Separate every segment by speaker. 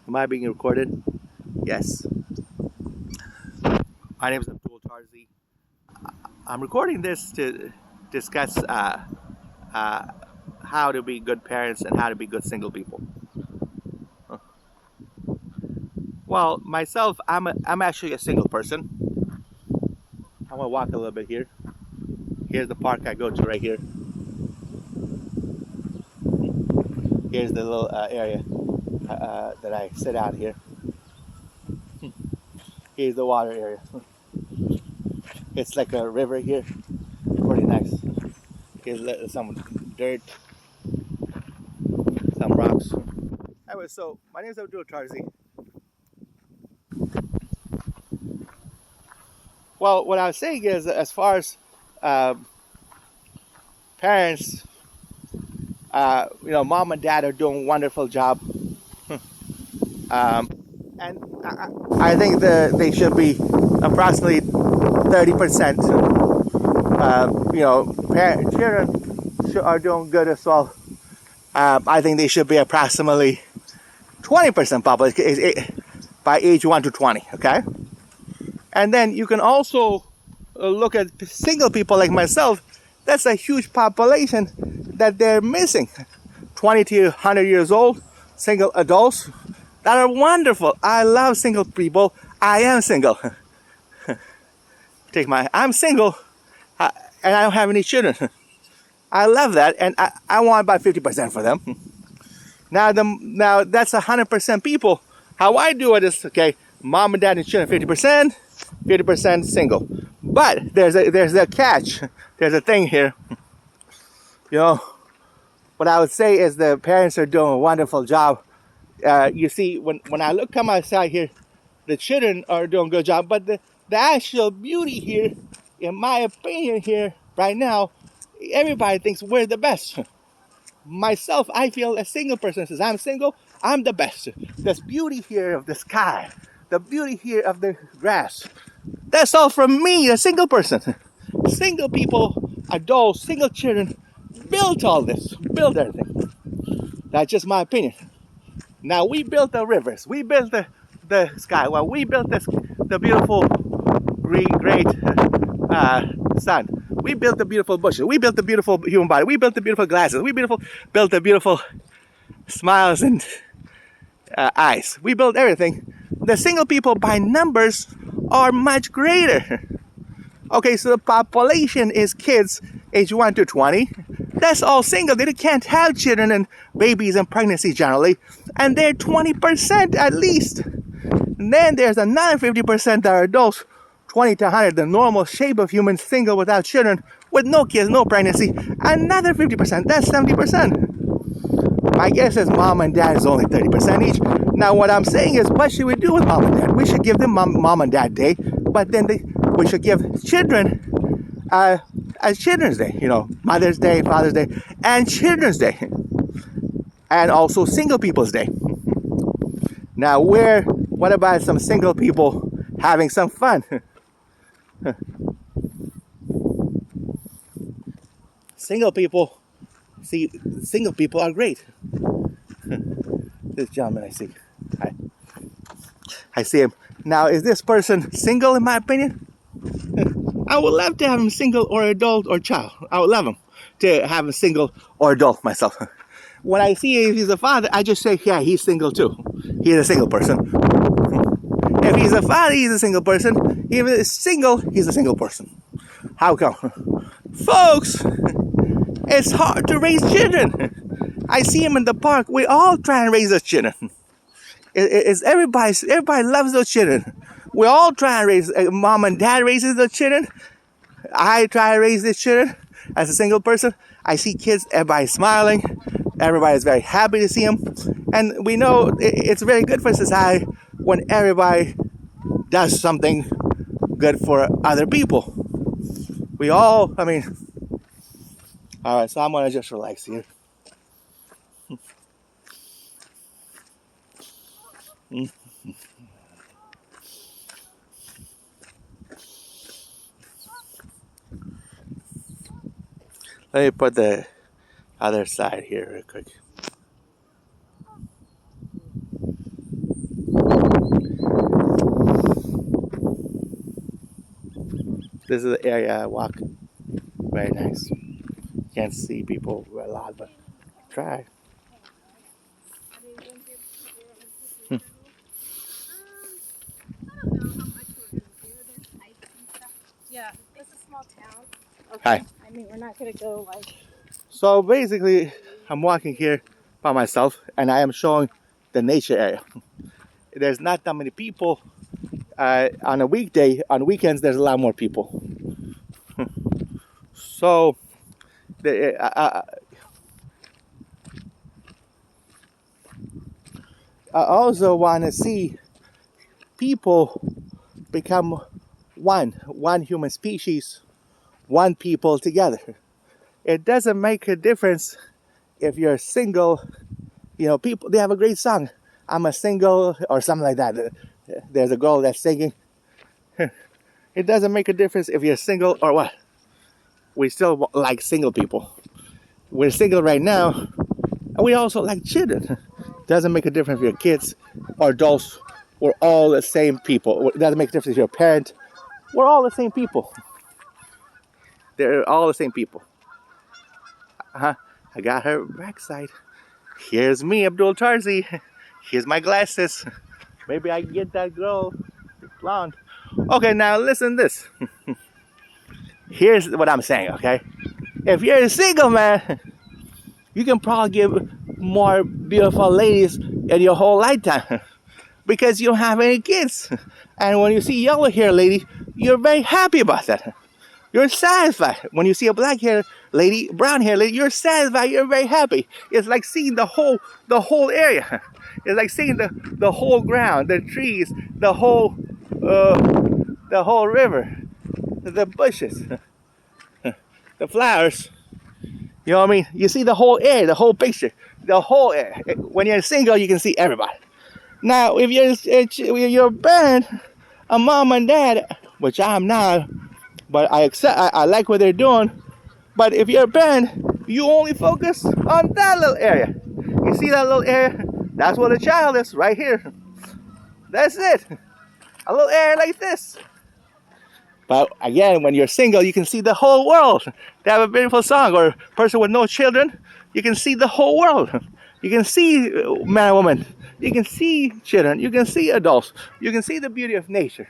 Speaker 1: Am I being recorded? Yes. My name is Abdul Tarzi. I'm recording this to discuss uh, how to be good parents and how to be good single people. Well, myself, I'm actually a single person. I'm gonna walk a little bit here. Here's the park I go to right here. Here's the little area that I sit out here. Here's the water area. It's like a river here. Pretty nice. Here's some dirt, some rocks. Anyway, so my name is Abdul Tarzi. Well, what I was saying is, as far as um, parents, mom and dad are doing a wonderful job, um, and I think they should be approximately 30%. Children are doing good as well. I think they should be approximately 20% population by age 1 to 20. Okay, and then you can also look at single people like myself. That's a huge population that they're missing. 20 to 100 years old, single adults that are wonderful. I love single people. I am single. I'm single, and I don't have any children. I love that, and I want about 50% for them. Now that's 100% people. How I do it is, okay, mom and dad and children 50%, 50% single. But there's a catch. There's a thing here. What I would say is the parents are doing a wonderful job. You see, when I come outside here, the children are doing a good job. But the actual beauty here, in my opinion here, right now, everybody thinks we're the best. Myself, I feel a single person says, I'm single, I'm the best. There's beauty here of the sky, the beauty here of the grass. That's all from me, a single person. Single people, adults, single children, built all this, built everything. That's just my opinion. Now we built the rivers, we built the sky, well, we built the beautiful great sun. We built the beautiful bushes. We built the beautiful human body. We built the beautiful glasses. We built the beautiful smiles and eyes. We built everything. The single people by numbers are much greater. Okay, so the population is kids age 1 to 20. That's all single. They can't have children and babies and pregnancy generally. And they're 20% at least. And then there's another 50% that are adults, 20 to 100, the normal shape of humans, single without children, with no kids, no pregnancy. Another 50%, that's 70%. My guess is mom and dad is only 30% each. Now what I'm saying is, what should we do with mom and dad? We should give them mom and dad day, but then we should give children a Children's Day, Mother's Day, Father's Day, and Children's Day. And also Single People's Day. Now what about some single people having some fun? Single people are great. This gentleman I see. I see him. Now, is this person single in my opinion? I would love to have him single or adult or child. I would love him to have him single or adult myself. When I see if he's a father, I just say, yeah, he's single too. He's a single person. If he's a father, he's a single person. If he's single, he's a single person. How come? Folks, it's hard to raise children. I see him in the park. We all try and raise those children. Everybody loves those children. We all try and raise. Mom and dad raises those children. I try to raise these children as a single person. I see kids. Everybody's smiling. Everybody's very happy to see them. And we know it's very good for society when everybody does something good for other people. All right, so I'm gonna just relax here. Let me put the other side here real quick. This is the area I walk. Very nice. Can't see people a lot, but try.
Speaker 2: Yeah, it's a small town.
Speaker 1: Hi.
Speaker 2: I mean, we're not gonna go like.
Speaker 1: So basically, I'm walking here by myself, and I am showing the nature area. There's not that many people. On a weekday, on weekends, there's a lot more people. So, I also want to see people become one human species, one people together. It doesn't make a difference if you're single. You know, people, they have a great song, I'm a single, or something like that. There's a girl that's singing. It doesn't make a difference if you're single or what. We still like single people. We're single right now, and we also like children. Doesn't make a difference if you're kids or adults. We're all the same people. It doesn't make a difference if you're a parent. We're all the same people. They're all the same people. I got her backside. Here's me, Abdul Tarzi. Here's my glasses. Maybe I can get that girl blonde. Okay, now listen to this. Here's what I'm saying, okay? If you're a single man, you can probably give more beautiful ladies in your whole lifetime because you don't have any kids. And when you see yellow hair lady, you're very happy about that. You're satisfied. When you see a black hair lady, brown hair lady, you're satisfied, you're very happy. It's like seeing the whole area. It's like seeing the whole ground, the trees, the whole river, the bushes, the flowers. You know what I mean? You see the whole area, the whole picture, the whole area. When you're single, you can see everybody. Now, if you're a parent, a mom and dad, which I'm not, but I like what they're doing. But if you're a parent, you only focus on that little area. You see that little area? That's what a child is, right here. That's it. A little area like this. But again, when you're single, you can see the whole world. They have a beautiful song. Or a person with no children, you can see the whole world. You can see man and woman. You can see children. You can see adults. You can see the beauty of nature.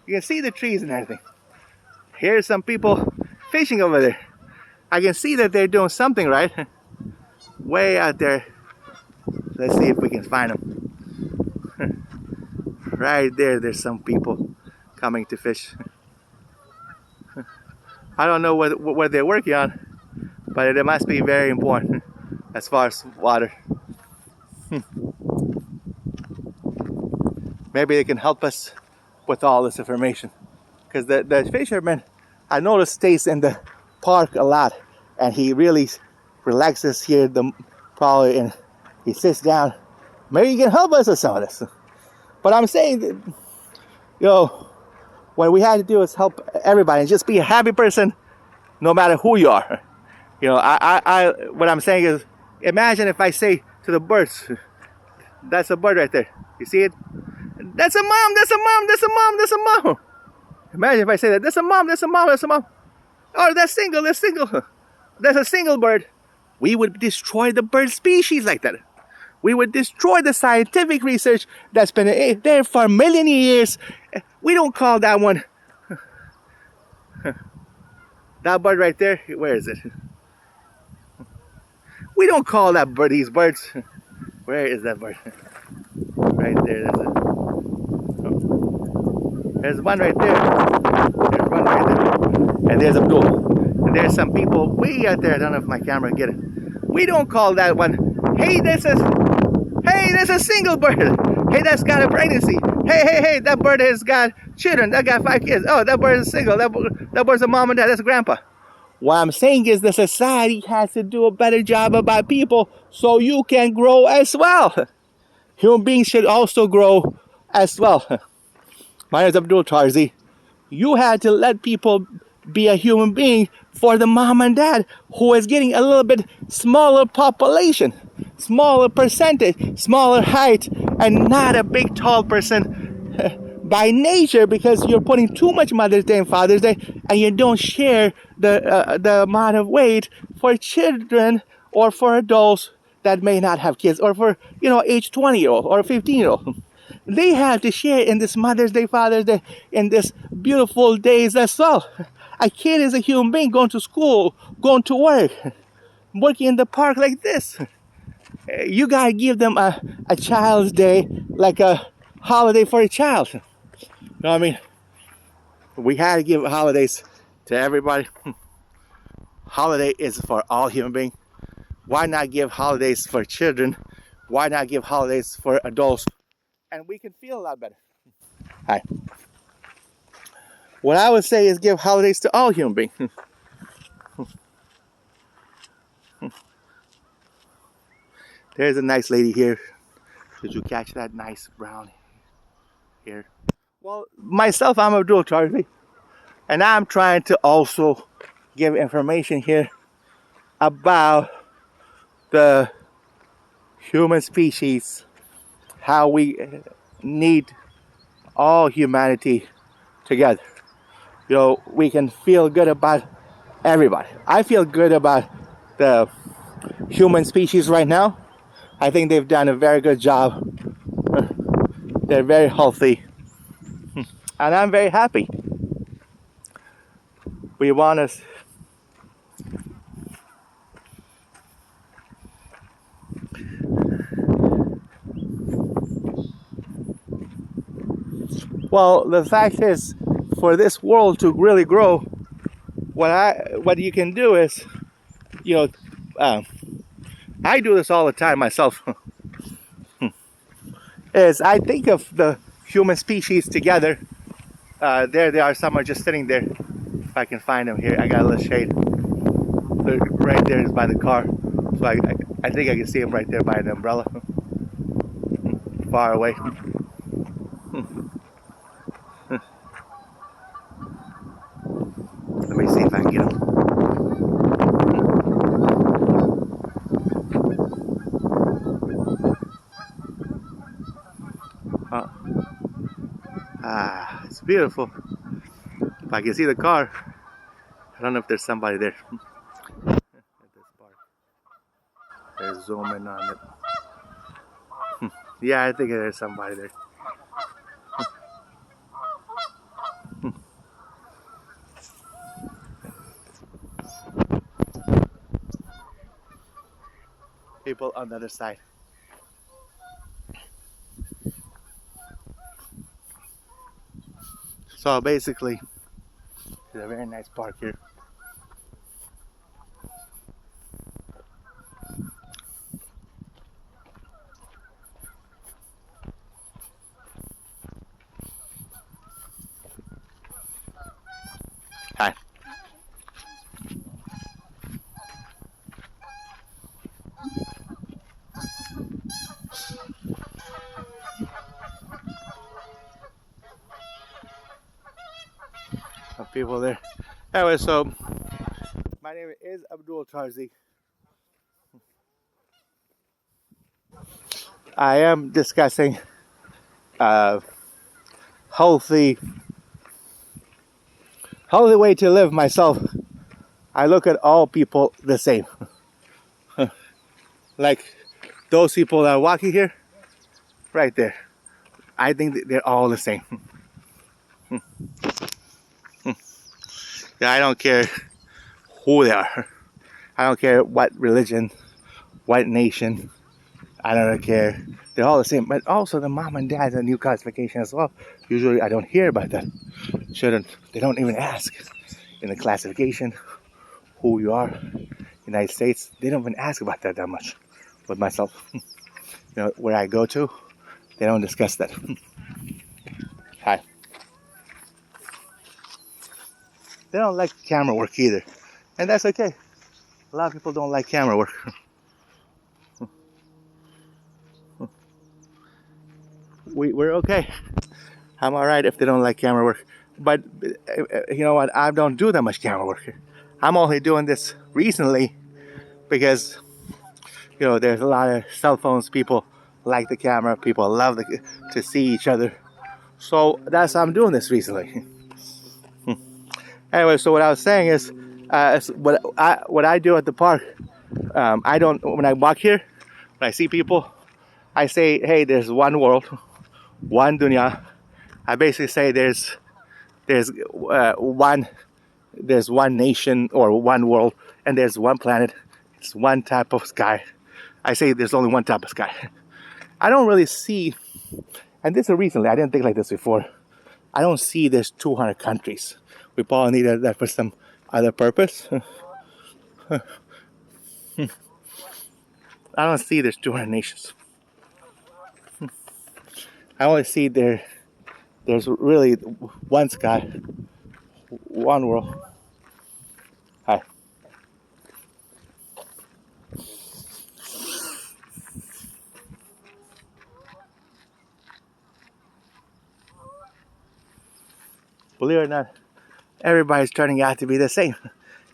Speaker 1: You can see the trees and everything. Here's some people fishing over there. I can see that they're doing something right. Way out there. Let's see if we can find them. Right there, there's some people coming to fish. I don't know what they're working on, but it must be very important as far as water. Maybe they can help us with all this information. Because the fisherman, I noticed, stays in the park a lot, and he really relaxes here probably, and he sits down. Maybe he can help us with some of this. But I'm saying that, what we have to do is help everybody and just be a happy person no matter who you are. What I'm saying is, imagine if I say to the birds, that's a bird right there. You see it? That's a mom, that's a mom, that's a mom, that's a mom. Imagine if I say that, that's a mom, that's a mom, that's a mom. Oh, that's single, that's single. That's a single bird. We would destroy the bird species like that. We would destroy the scientific research that's been there for a million years. We don't call that one. That bird right there, where is it? We don't call that bird, these birds. Where is that bird? Right there, that's it. There's one right there. There's one right there. And there's Abdul. And there's some people way out there. I don't know if my camera will get it. We don't call that one, hey, that's a single bird. Hey, that's got a pregnancy. Hey, that bird has got children. That got 5 kids. Oh, that bird is single. That bird's a mom and dad. That's a grandpa. What I'm saying is the society has to do a better job about people so you can grow as well. Human beings should also grow as well. My name is Abdul Tarzi. You had to let people be a human being for the mom and dad who is getting a little bit smaller population, smaller percentage, smaller height, and not a big tall person by nature, because you're putting too much Mother's Day and Father's Day, and you don't share the amount of weight for children or for adults that may not have kids, or for age 20-year-old or 15-year-old. They have to share in this Mother's Day, Father's Day, in this beautiful days as well. A kid is a human being going to school, going to work, working in the park like this. You gotta give them a child's day, like a holiday for a child. You know what I mean? We had to give holidays to everybody. Holiday is for all human beings. Why not give holidays for children? Why not give holidays for adults? And we can feel a lot better. Hi. What I would say is give holidays to all human beings. There's a nice lady here. Did you catch that nice brown hair? Well, myself, I'm Abdul Tarzi, and I'm trying to also give information here about the human species, how we need all humanity together. We can feel good about everybody. I feel good about the human species right now. I think they've done a very good job. They're very healthy, and I'm very happy. We want us. Well, the fact is, for this world to really grow, what you can do is, I do this all the time myself. Is I think of the human species together. There they are. Some are just sitting there. If I can find them here, I got a little shade. They're right there is by the car, so I think I can see them right there by the umbrella, far away. Let me see if I can get them. It's beautiful. If I can see the car, I don't know if there's somebody there. At this park. They're zooming on it. Yeah, I think there's somebody there. People on the other side. So basically, it's a very nice park here. Hi. Some people there. Anyway, so my name is Abdul Tarzi. I am discussing healthy way to live myself. I look at all people the same. Like those people that are walking here, right there. I think they're all the same. Yeah, I don't care who they are. I don't care what religion, what nation. I don't care. They're all the same. But also the mom and dad has a new classification as well. Usually I don't hear about that. They don't even ask in the classification who you are. United States, they don't even ask about that much with myself. Where I go to, they don't discuss that. Hi. They don't like camera work either. And that's okay. A lot of people don't like camera work. We're okay. I'm alright if they don't like camera work. But you know what? I don't do that much camera work. I'm only doing this recently because there's a lot of cell phones. People like the camera. People love to see each other. So that's how I'm doing this recently. Anyway, so what I was saying is, what I do at the park, I don't, when I walk here, when I see people, I say, hey, there's one world, one dunya. I basically say there's one there's one nation or one world, and there's one planet. It's one type of sky. I say there's only one type of sky. I don't really see, and this is recently, I didn't think like this before. I don't see there's 200 countries. We probably need that for some other purpose. I don't see there's 200 nations. I only see there's really one sky, one world. Hi. Believe it or not, everybody's turning out to be the same.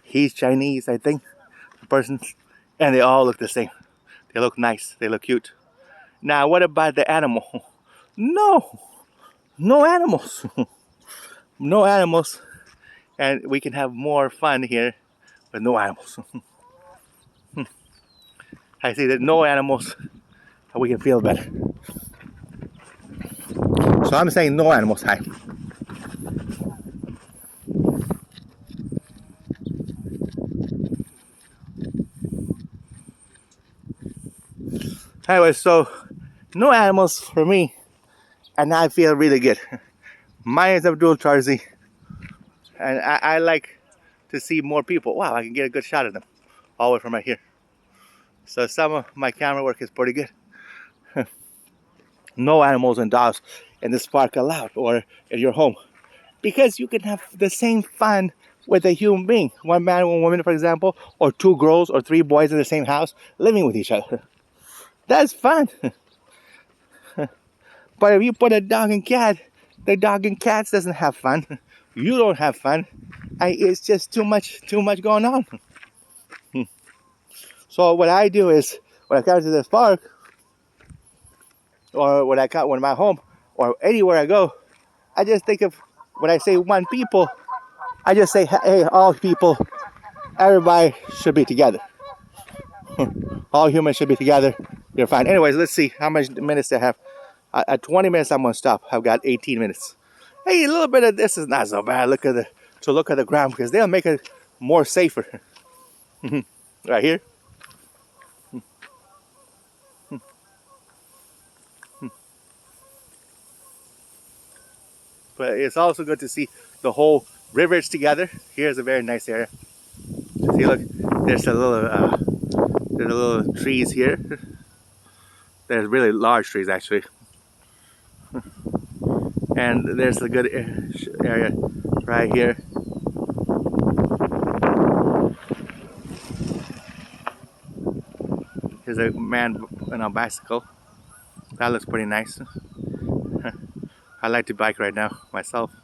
Speaker 1: He's Chinese, I think, the person, and they all look the same. They look nice, they look cute. Now, what about the animal? No, no animals. No animals, and we can have more fun here with no animals. I see that no animals, and we can feel better. So I'm saying no animals. Hi. Anyway, so no animals for me, and I feel really good. My name is Abdul Tarzi, and I like to see more people. Wow, I can get a good shot of them all the way from right here. So some of my camera work is pretty good. No animals and dogs in this park allowed or in your home, because you can have the same fun with a human being, one man, one woman, for example, or two girls or three boys in the same house living with each other. That's fun. But if you put a dog and cat, the dog and cat doesn't have fun. You don't have fun. It's just too much going on. So what I do is, when I come to this park, or when I'm at home, or anywhere I go, I just think of, when I say one people, I just say, hey, all people, everybody should be together. All humans should be together. You're fine. Anyways, let's see how much minutes I have. At 20 minutes, I'm gonna stop. I've got 18 minutes. Hey, a little bit of this is not so bad. Look at the ground, because they'll make it more safer. Right here. But it's also good to see the whole rivers together. Here's a very nice area. See, look, there's a little trees here. There's really large trees actually, and there's a good area right here. Here's a man on a bicycle. That looks pretty nice. I like to bike right now myself.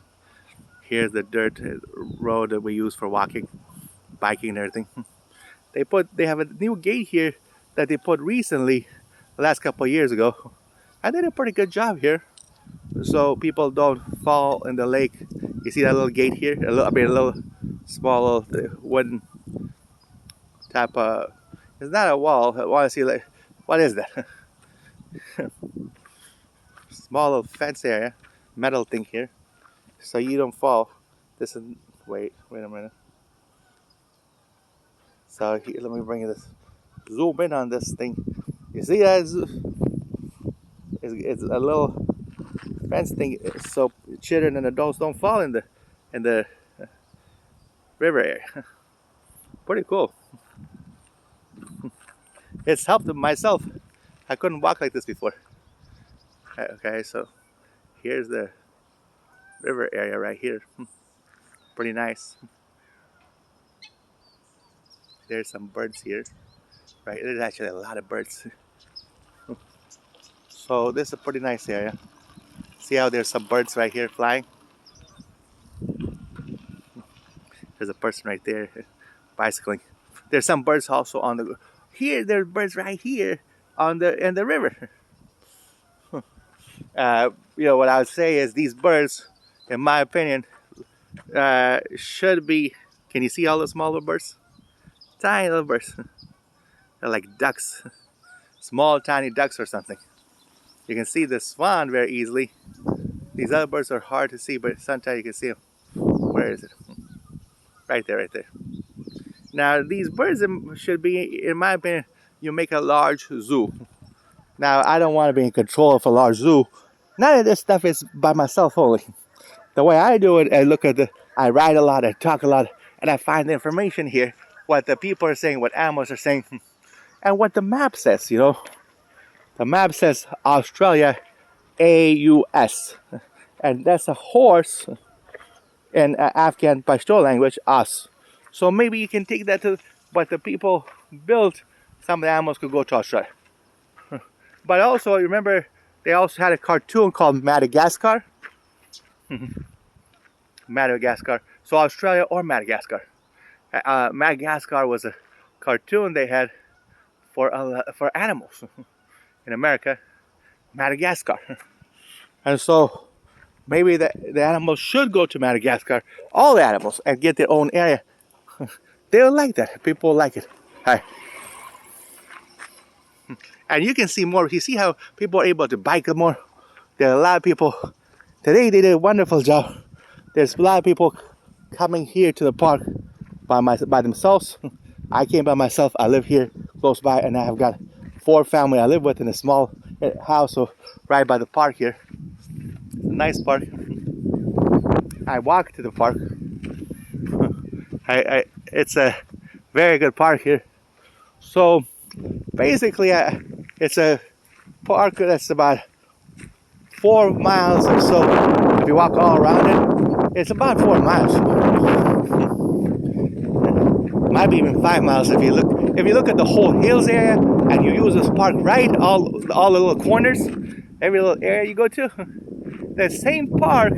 Speaker 1: Here's the dirt road that we use for walking, biking and everything. They have a new gate here that they put recently, the last couple of years ago. I did a pretty good job here, so people don't fall in the lake. You see that little gate here? A little small little wooden type of. It's not a wall. I want to see, like, what is that? Small little fence area, metal thing here, so you don't fall. This is wait a minute. So here, let me bring this, zoom in on this thing. You see that it's a little fence thing, so children and adults don't fall in the river area. Pretty cool. It's helped myself. I couldn't walk like this before. Okay, so here's the river area right here. Pretty nice. There's some birds here. Right, there's actually a lot of birds. So this is a pretty nice area. See how there's some birds right here flying? There's a person right there bicycling. There's some birds also on the here. There's birds right here in the river. What I would say is these birds, in my opinion, should be. Can you see all the small little birds? Tiny little birds. They're like ducks, small tiny ducks or something. You can see the swan very easily. These other birds are hard to see, but sometimes you can see them. Where is it? Right there, right there. Now these birds should be, in my opinion, you make a large zoo. Now I don't want to be in control of a large zoo. None of this stuff is by myself only. The way I do it, I write a lot, I talk a lot, and I find the information here, what the people are saying, what animals are saying, and what the map says, you know. The map says Australia, AUS, and that's a horse in Afghan Pashto language, us. So maybe you can take that to what the people built, some of the animals could go to Australia. But also, remember, they also had a cartoon called Madagascar. Madagascar. So Australia or Madagascar. Madagascar was a cartoon they had for animals in America. Madagascar. And so maybe the animals should go to Madagascar, all the animals, and get their own area. They'll like that. People like it. Hi. And you can see more. You see how people are able to bike more? There are a lot of people. Today they did a wonderful job. There's a lot of people coming here to the park by themselves. I came by myself. I live here close by, and I have got 4 families I live with in a small house right by the park here. It's a nice park. I walk to the park. It's a very good park here. So basically, it's a park that's about 4 miles or so. If you walk all around it, it's about 4 miles. Might be even 5 miles if you look at the whole hills area and you use this park right, all the little corners, every little area you go to. The same park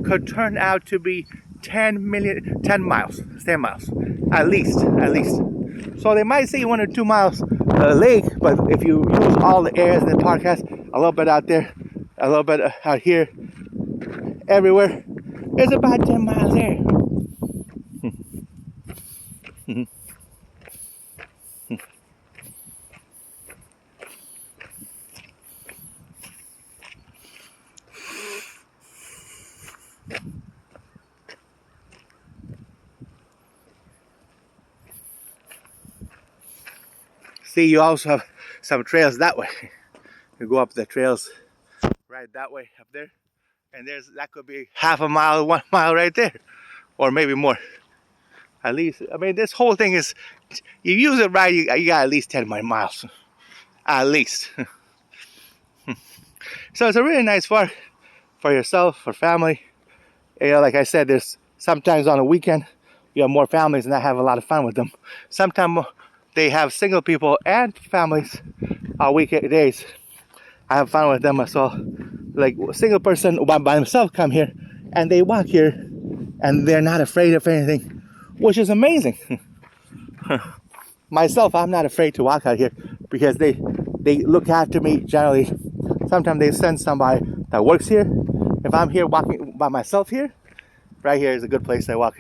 Speaker 1: could turn out to be 10 miles, at least. So they might say 1 or 2 miles lake, but if you use all the areas the park has, a little bit out there, a little bit out here, everywhere, it's about 10 miles there. See, you also have some trails that way. You go up the trails right that way up there, and that could be half a mile, 1 mile right there, or maybe more. At least, I mean, this whole thing is, you use it right, you got at least 10 miles, at least. So it's a really nice park for yourself, for family. You know, like I said, there's sometimes on a weekend you have more families, and I have a lot of fun with them. Sometimes they have single people and families on weekdays. I have fun with them as well. Like a single person by themselves come here and they walk here and they're not afraid of anything, which is amazing. Myself, I'm not afraid to walk out here because they look after me generally. Sometimes they send somebody that works here. If I'm here walking by myself here, right here is a good place to walk.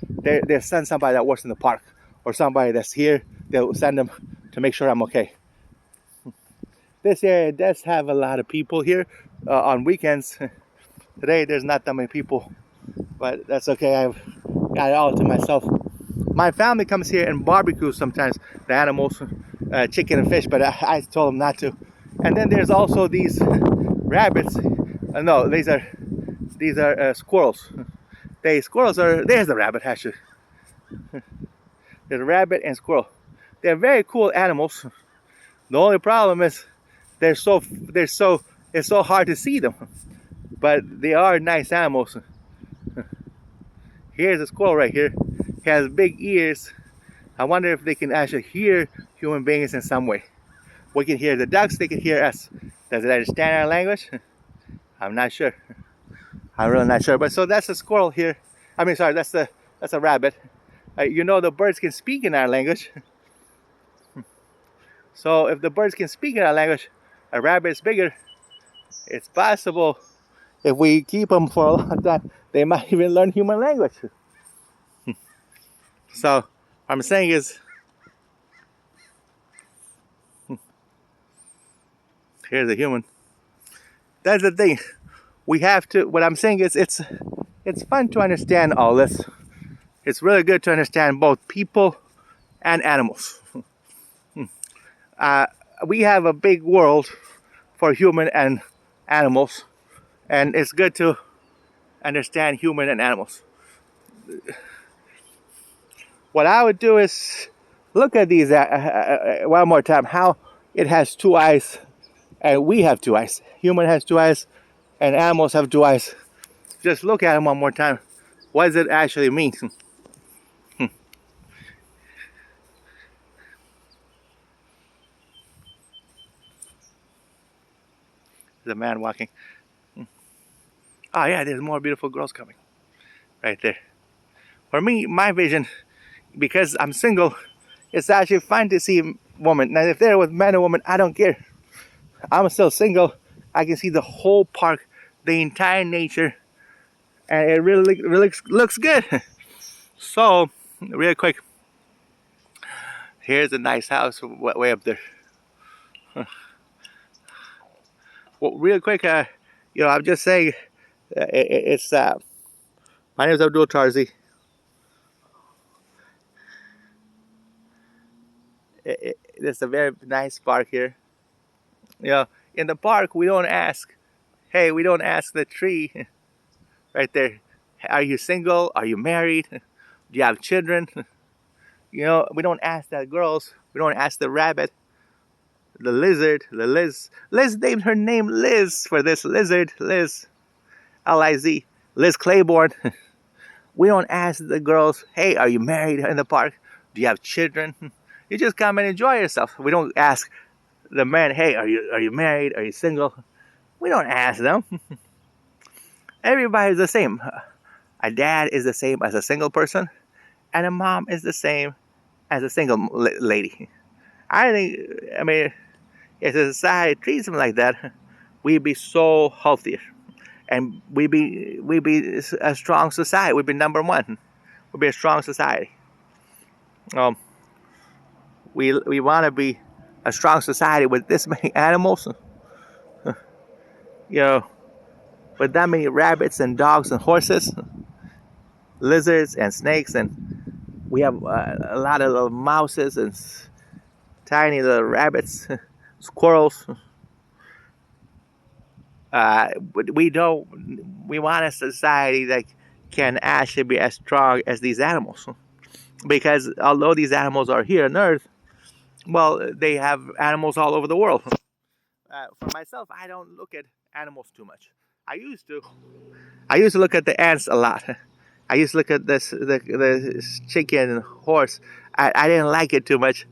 Speaker 1: They send somebody that works in the park or somebody that's here. They'll send them to make sure I'm okay. This area does have a lot of people here on weekends. Today there's not that many people, but that's okay. I've got it all to myself. My family comes here and barbecues sometimes the animals, chicken and fish, but I told them not to. And then there's also these rabbits. No, these are squirrels. There's the rabbit actually. There's a rabbit and squirrel. They're very cool animals. The only problem is it's so hard to see them. But they are nice animals. Here's a squirrel right here. He has big ears. I wonder if they can actually hear human beings in some way. We can hear the ducks, they can hear us. Does it understand our language? I'm not sure. I'm really not sure. But so that's a squirrel here. I mean, sorry, that's a rabbit. You know, the birds can speak in our language. So if the birds can speak in our language, a rabbit is bigger. It's possible if we keep them for a long time, they might even learn human language. So what I'm saying is, here's a human. That's the thing. We have to. What I'm saying is, it's fun to understand all this. It's really good to understand both people and animals. We have a big world for human and animals, and it's good to understand human and animals. What I would do is look at these one more time. How it has two eyes, and we have two eyes. Human has two eyes, and animals have two eyes. Just look at them one more time. What does it actually mean? The man walking. Oh yeah, there's more beautiful girls coming. Right there. For me, my vision, because I'm single, it's actually fun to see women. Now if they're with men or women, I don't care. I'm still single. I can see the whole park, the entire nature, and it really looks good. So, real quick, here's a nice house way up there. Well, real quick, I'm just saying, it's my name is Abdul Tarzi. It's a very nice park here. In the park, we don't ask, hey, we don't ask the tree right there, are you single? Are you married? Do you have children? We don't ask the girls. We don't ask the rabbit, the lizard, the Liz. Liz named her name Liz for this lizard, Liz. Liz. Liz Claiborne. We don't ask the girls, hey, are you married in the park? Do you have children? You just come and enjoy yourself. We don't ask the man, hey, are you married? Are you single? We don't ask them. Everybody's the same. A dad is the same as a single person, and a mom is the same as a single lady. I mean, if the society treats them like that, we'd be so healthier, and we'd be a strong society. We'd be number one. We'd be a strong society. We want to be a strong society with this many animals. With that many rabbits and dogs and horses, lizards and snakes, and we have a lot of little mouses and tiny little rabbits, squirrels. We want a society that can actually be as strong as these animals, because although these animals are here on Earth, well, they have animals all over the world. For myself, I don't look at animals too much. I used to look at the ants a lot. I used to look at the chicken and horse. I didn't like it too much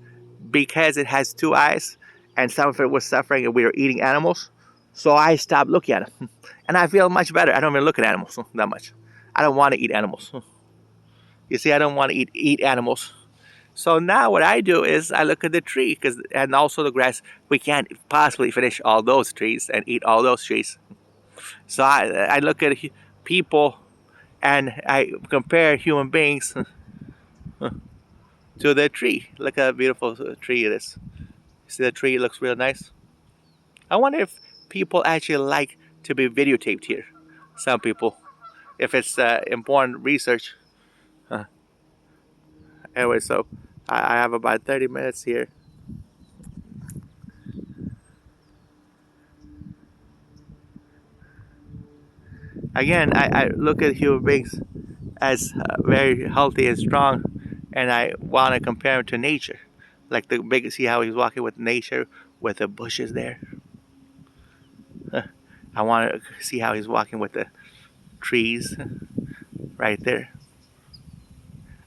Speaker 1: because it has two eyes, and some of it was suffering, and we were eating animals. So I stopped looking at them, and I feel much better. I don't even look at animals that much. I don't want to eat animals. You see, I don't want to eat animals. So now what I do is I look at the tree, and also the grass. We can't possibly finish all those trees and eat all those trees. So I look at people, and I compare human beings to the tree. Look at how beautiful tree it is. See the tree? It looks real nice. I wonder if people actually like to be videotaped here. Some people, if it's important research. Anyway, so I have about 30 minutes here. Again, I look at human beings as very healthy and strong, and I want to compare them to nature. Like see how he's walking with nature, with the bushes there. I want to see how he's walking with the trees right there.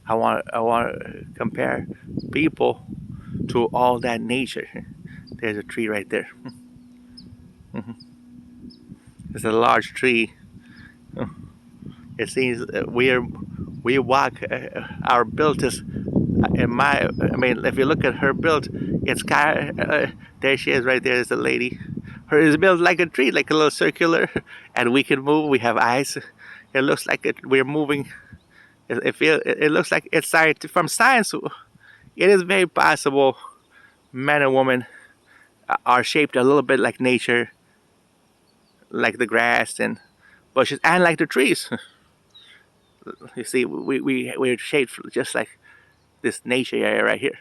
Speaker 1: I want to compare people to all that nature. There's a tree right there. It's a large tree. It seems we walk. Our build is if you look at her build, it's kind of there she is right there. There's a lady. It's built like a tree, like a little circular, and we can move. We have eyes. It looks like we're moving. It looks like it's science. From science, it is very possible men and women are shaped a little bit like nature, like the grass and bushes, and like the trees. You see, we're shaped just like this nature area right here.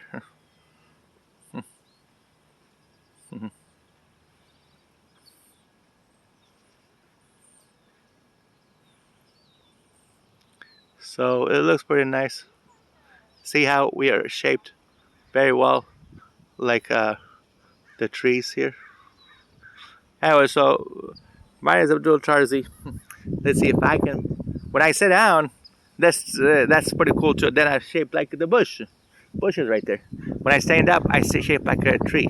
Speaker 1: So it looks pretty nice. See how we are shaped very well, like the trees here. Anyway, so my name is Abdul Tarzi. Let's see if I can. When I sit down, that's pretty cool too. Then I shape like the bushes right there. When I stand up, I shape like a tree.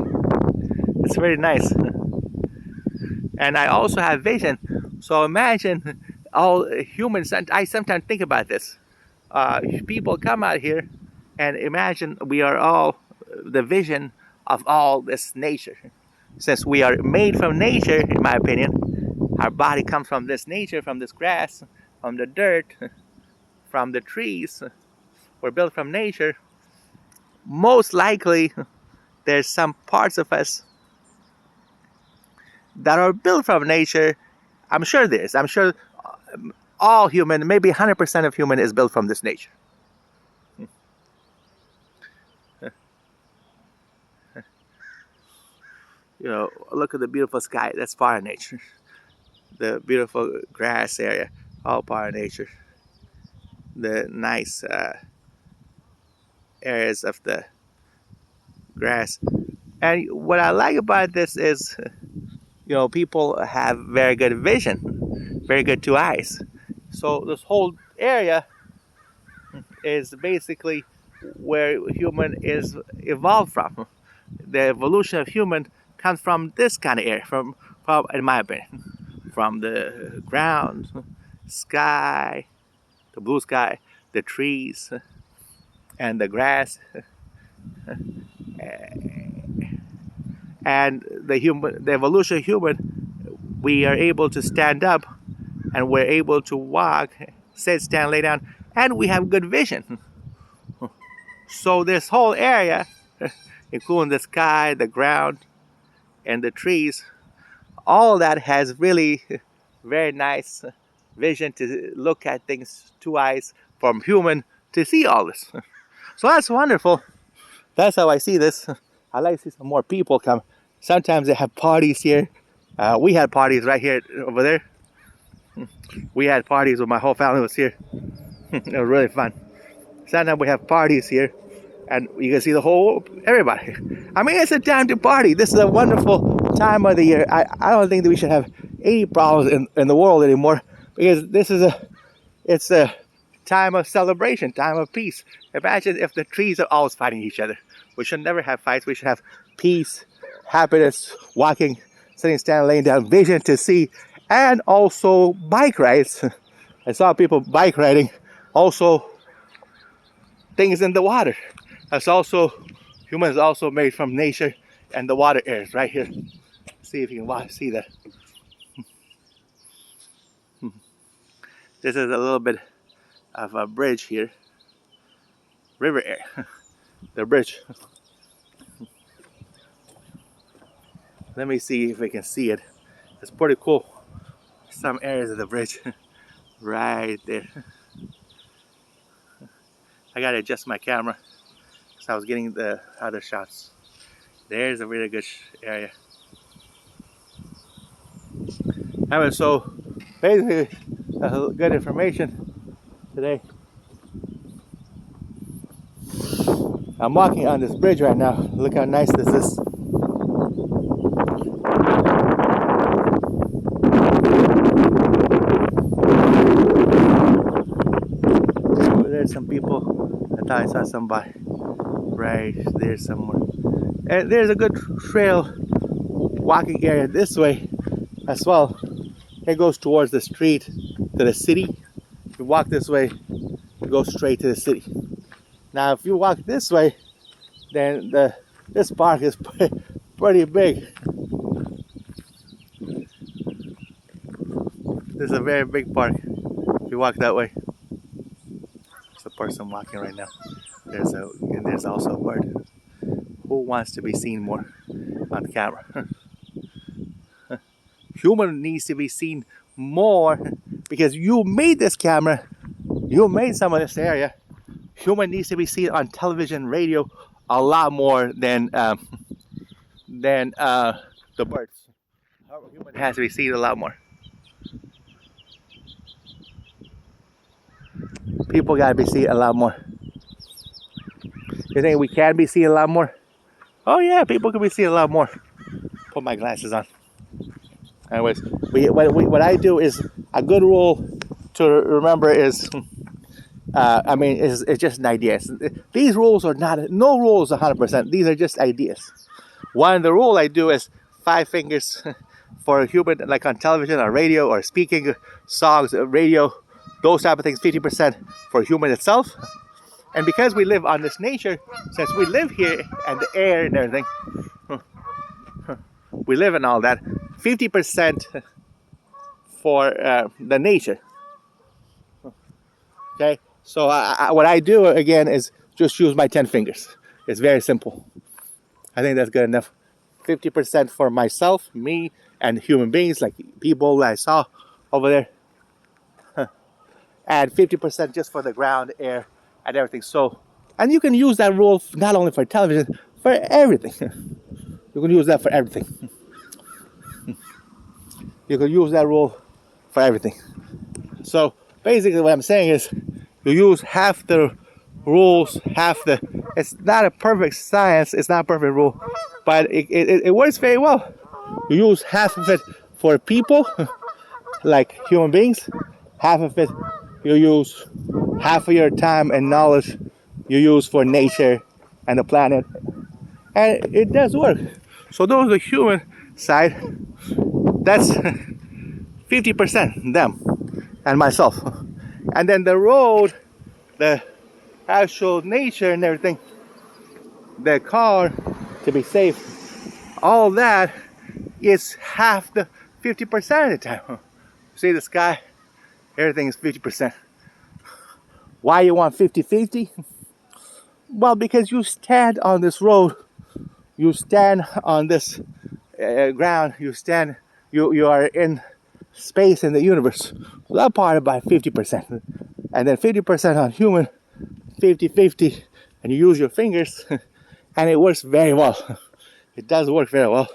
Speaker 1: It's very nice. And I also have vision. So imagine all humans. I sometimes think about this. People come out here and imagine we are all the vision of all this nature. Since we are made from nature, in my opinion, our body comes from this nature, from this grass, from the dirt, from the trees. We're built from nature. Most likely, there's some parts of us that are built from nature. I'm sure there's. I'm sure all human, maybe 100% of human is built from this nature. You know, look at the beautiful sky. That's part of nature. The beautiful grass area, all part of nature. The nice areas of the grass. And what I like about this is, you know, people have very good vision, very good two eyes. So this whole area is basically where human is evolved from. The evolution of human comes from this kind of area, from in my opinion, from the ground, sky, the blue sky, the trees, and the grass, and the evolution of human. We are able to stand up, and we're able to walk, sit, stand, lay down, and we have good vision. So this whole area, including the sky, the ground, and the trees, all that has really very nice vision to look at things, two eyes from human to see all this. So that's wonderful. That's how I see this. I like to see some more people come. Sometimes they have parties here. We had parties right here over there. We had parties when my whole family was here. It was really fun. Sometimes we have parties here, and you can see the whole everybody. I mean, it's a time to party. This is a wonderful time of the year. I don't think that we should have any problems in the world anymore, because it's a time of celebration, time of peace. Imagine if the trees are always fighting each other. We should never have fights. We should have peace, happiness, walking, sitting, standing, laying down, vision to see, and also bike rides. I saw people bike riding. Also, things in the water. That's also, humans also made from nature and the water areas right here. See if you can see that. This is a little bit of a bridge here. River area. The bridge. Let me see if we can see it. It's pretty cool. Some areas of the bridge. Right there. I gotta adjust my camera because I was getting the other shots. There's a really good area. Anyway, so basically, good information today. I'm walking on this bridge right now. Look how nice this is. There's some people. I thought I saw somebody right there somewhere. And there's a good trail walking area this way as well. It goes towards the street to the city. If you walk this way, you go straight to the city. Now if you walk this way, then this park is pretty big. This is a very big park. If you walk that way, there's a person walking right now. And there's also a bird. Who wants to be seen more on camera? Human needs to be seen more because you made this camera. You made some of this area. Human needs to be seen on television, radio, a lot more than the birds. Human has to be seen a lot more. People gotta be seen a lot more. You think we can be seen a lot more? Oh yeah, people can be seen a lot more. Put my glasses on. Anyways, what I do is a good rule to remember is, it's just an idea. These rules are no rules 100%. These are just ideas. One of the rule I do is 5 fingers for a human, like on television or radio or speaking songs, radio, those type of things. 50% for human itself. And because we live on this nature, since we live here and the air and everything, we live in all that. 50% for the nature. Okay, so what I do again is just use my 10 fingers. It's very simple. I think that's good enough. 50% for myself, me, and human beings, like people that I saw over there. And 50% just for the ground, air, and everything. So, and you can use that rule not only for television, for everything. You can use that for everything. You can use that rule for everything. So basically what I'm saying is you use half the rules, it's not a perfect science, it's not a perfect rule, but it works very well. You use half of it for people, like human beings, half of it you use, half of your time and knowledge you use for nature and the planet, and it does work. So those are the human side. That's 50% them and myself. And then the road, the actual nature and everything, the car to be safe, all that is half the 50% of the time. See the sky, everything is 50%. Why you want 50-50? Well, because you stand on this road, you stand on this ground, you are in space in the universe. So that part about 50%. And then 50% on human, 50-50, and you use your fingers, and it works very well. It does work very well.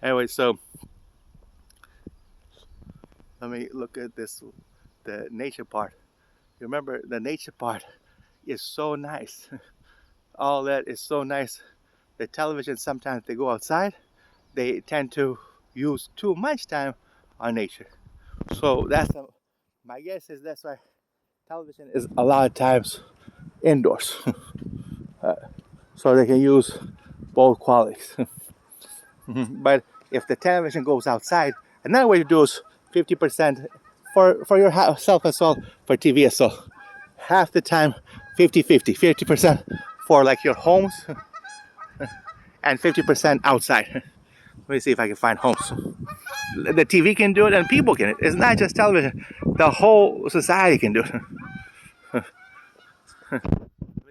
Speaker 1: Anyway, so let me look at this, the nature part. Remember, the nature part is so nice. All that is so nice. The television, sometimes they go outside, they tend to use too much time on nature. So my guess is that's why television is a lot of times indoors. So they can use both qualities. But if the television goes outside, another way to do is 50% for yourself as well, for TV as well. Half the time, 50-50. 50% for like your homes, and 50% outside. Let me see if I can find homes. The TV can do it, and people can. It's not just television. The whole society can do it.